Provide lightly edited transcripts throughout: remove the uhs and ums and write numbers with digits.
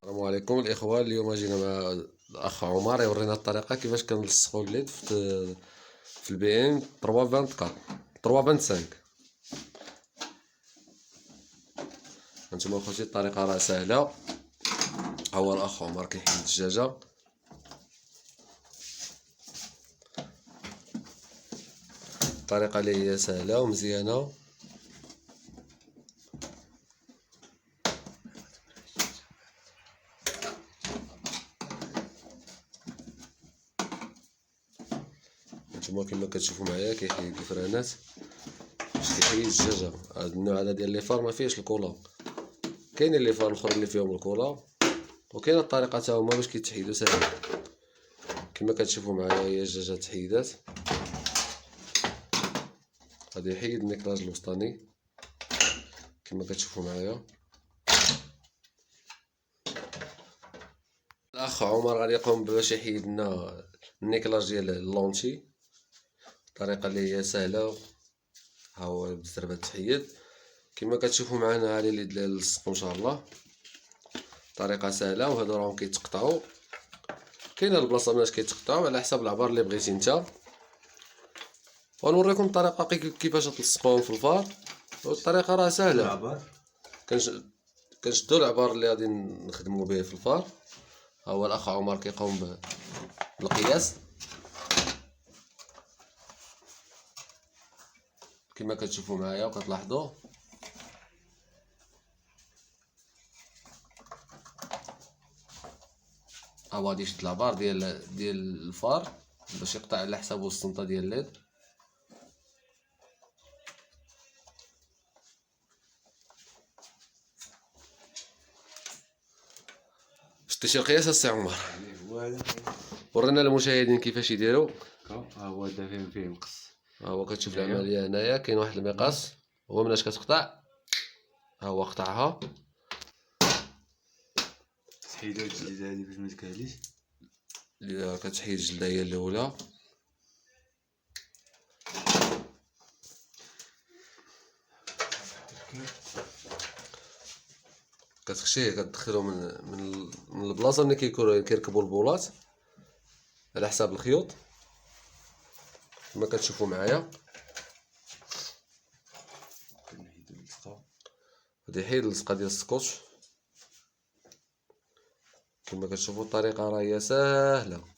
السلام عليكم الاخوه. اليوم جينا مع الاخ عمر يورينا الطريقه كيفاش كنلصقوا الليد في البي ام 324 325. هانتوما اخوتي الطريقه راه سهله. هو الاخ عمر كيحيد الدجاجه، الطريقه اللي هي سهله ومزيانه. نتوما كما كتشوفوا معايا كيحيد الفرانات باش كيحيد الدجاجه. هاد النوع هذا ديال لي فار ما فيهش الكولا، كاينين لي فار الاخرين اللي فيهم الكولا، وكاينه الطريقه حتى هما باش كيتحيدوا ساهل. كما كتشوفوا معايا هي الدجاجه تحيدات. غادي يحيد النكراج الوسطاني كما كتشوفوا معايا. الاخ عمر غادي يقوم باش يحيد لنا النيكلاج ديال اللونتي، الطريقه اللي هي سهله. ها هو بالزربه تحيد كما كتشوفوا معنا. هذه اللي لصقوا ان شاء الله، طريقه سهله. وهادو راهم كيتقطعوا، كاينه البلاصه مناش كيتقطعوا على حسب العبار اللي بغيتي نتا. ونوريكم الطريقه كيفاش تلصقوهم في الفار. والطريقه راه سهله. كنشدو العبار اللي غادي نخدموا به في الفار. ها هو الاخ عمر كيقوم بالقياس كما كتشوفوا معايا وكتلاحظوا. ها هو غادي يشد العبار ديال الفار باش يقطع على حسابه السنطه ديال الليد. شتي شي قياس السي عمر؟ ورينا المشاهدين كيفاش يديروا. ها هو هذا فيه مقص. ها هو كتشوف العمليه هنايا، كاين واحد المقص هو مناش كتقطع. ها هو قطعها. تحيدو الجلده هادي باش ما تكهليش. اللي كتحيد الجلده هي الاولى. كتخشيه كتدخلو من البلاصه ملي كيركبوا البولات على حساب الخيوط كما كتشوفوا معايا. كنحيدو اللصقه. غادي يحيد اللصقه ديال السكوتش كما كتشوفوا. الطريقه راه هي ساهله.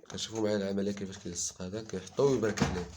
كتشوفوا معايا العمليه كيفاش كيلصق. هذا كيحطوه ويبارك عليه.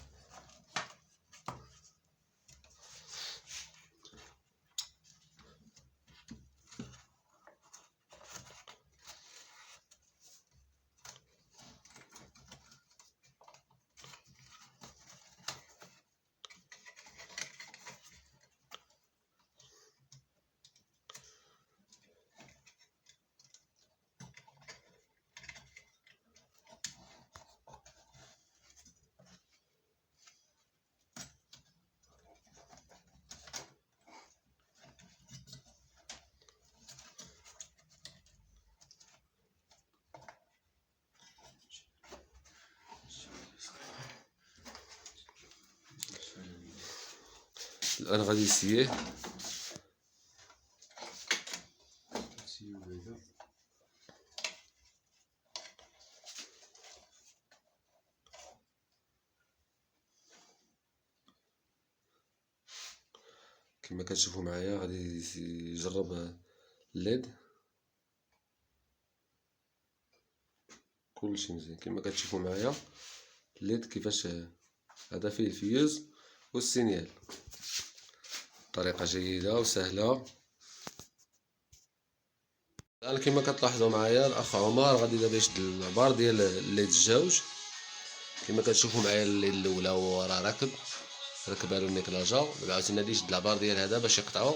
الان غادي يسييه. كما كتشوفوا معايا غادي يجرب الليد. كلشي مزيان كما كتشوفوا معايا. الليد كيفاش هذا فيه الفيوز والسينيال. طريقه جيده وسهله. الان كما كتلاحظوا معايا الاخ عمر غادي دابا يشد العبار ديال الليد الجوج. كما كتشوفوا معايا الليد الاولى هو راه ركبها له النيكلاجا. دابا عاوتاني غادي يشد العبار ديال هذا باش يقطعو.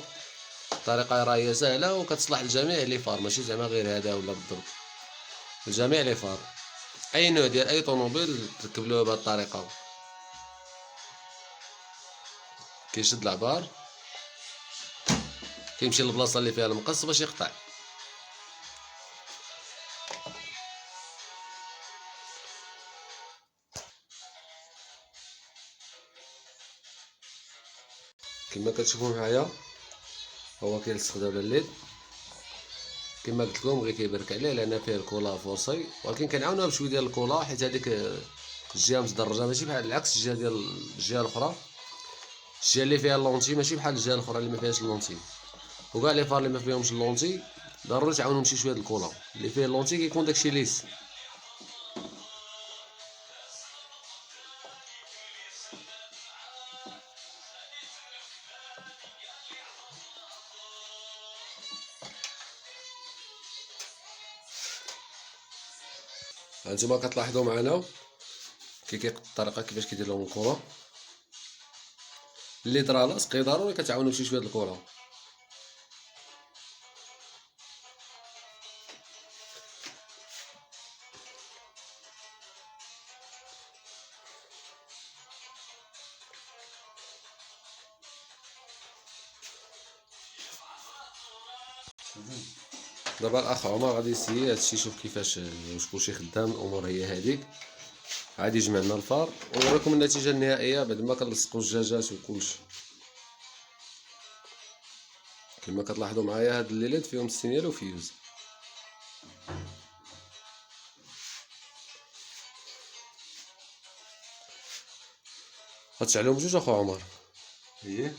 الطريقه راه هي سهله وكتصلح لجميع لي فار، ماشي زعما غير هذا ولا بالضبط، لجميع لي فار. اي نوع ديال اي طوموبيل تركب له بهذه الطريقه. كيشد العبار، كيمشي للبلاصه اللي فيها المقص باش يقطع. كما كتشوفوا معايا هو كيلصق دابا الليد. كما قلت لكم غير كيبرك عليه لان فيه الكولا فوسي، ولكن كنعاونوها بشويه ديال الكولا حيت هذيك الجهه متدرجه ماشي بحال العكس. الجهه ديال الجهه الاخرى، الجهه اللي فيها اللونتي ماشي بحال الجهه الاخرى اللي ما فيهاش اللونتي. وكاع لي فار اللي ما فيهمش اللونتي ضروري تعاونهم شي شويه د الكولا. اللي فيه اللونتي كيكون داكشي ليس. هانتوما كتلاحظوا معنا الطريقه كيفاش كيدير لهم الكره. اللي راه لاصق ضروري كتعاونوا بشي شويه د الكره. دابا الاخ عمر غادي يسيي هادشي، يشوف كيفاش واش كلشي خدام. الامور هي هذيك. عادي جمعنا الفار ونوريكم النتيجه النهائيه بعد ما كنلصقوا الدجاجات وكلشي. كما كتلاحظوا معايا هاد الليلات فيهم السينيال وفيوز. غتشعلهم بجوج اخو عمر. ايه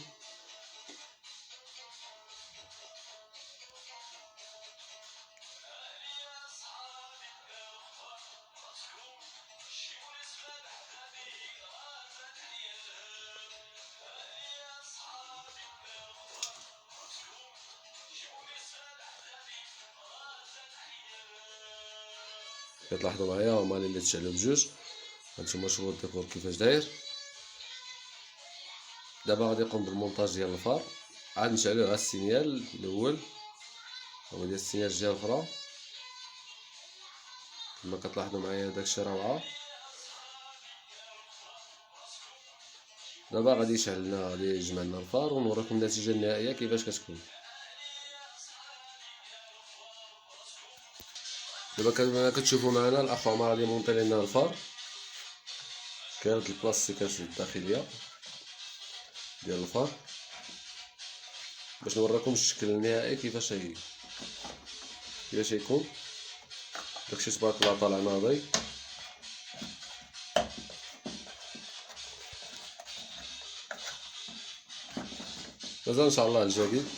كتلاحظوا معايا هما اللي تشعلوا بجوج. هانتوما شوفوا الديكور كيفاش داير. دابا غادي نقوم بالمونتاج ديال الفار. عاد نشعلو غا السينيال الاول، هو ديال السينيال الجهه الاخرى. كما كتلاحظوا معايا داكشي روعه. دابا غادي يشعلنا، غادي يجمع لنا الفار ونوريكم النتيجه النهائيه كيفاش كتكون. دابا كما كتشوفوا معنا الاخ عمر غادي يمونطي لنا الفار. كاين هاد البلاستيكات الداخليه ديال الفار باش نوريكم الشكل النهائي كيفاش يكون. داكشي تبارك الله طالع ناضي. مازال ان شاء الله الجديد.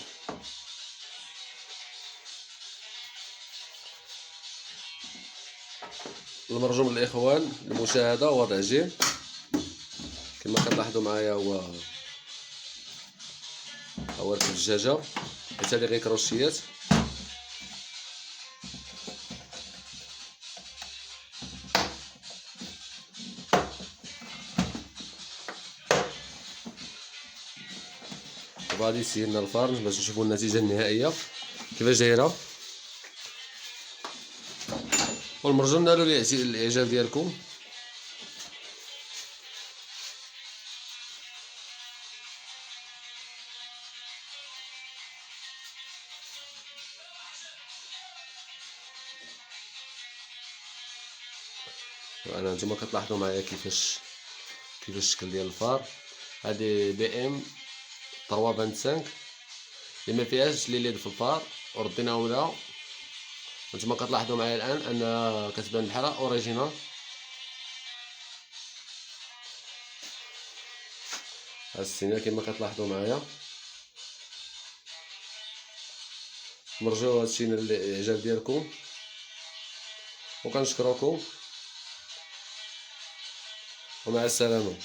المرجو من الاخوان المشاهده ووضع جيم. كما كتلاحظوا معايا هو الدجاجه حيت هادي غير كروشيات. وغادي يسير لنا الفرن باش نشوفوا النتيجه النهائيه كيفاش دايره. والمرجو نالو الاعجاب ديالكم. انا نتوما كتلاحظوا معايا كيفاش الشكل ديال الفار. هذه بي ام 325 اللي ما فيهاش لي ليد في الفار ورديناهم لها. نتوما كتلاحظوا معايا الان انها كتبان بحالها اوريجينال. هاد السينيال كما كتلاحظوا معايا. نرجو هادشي الاعجاب ديالكم وكنشكركم ومع السلامه.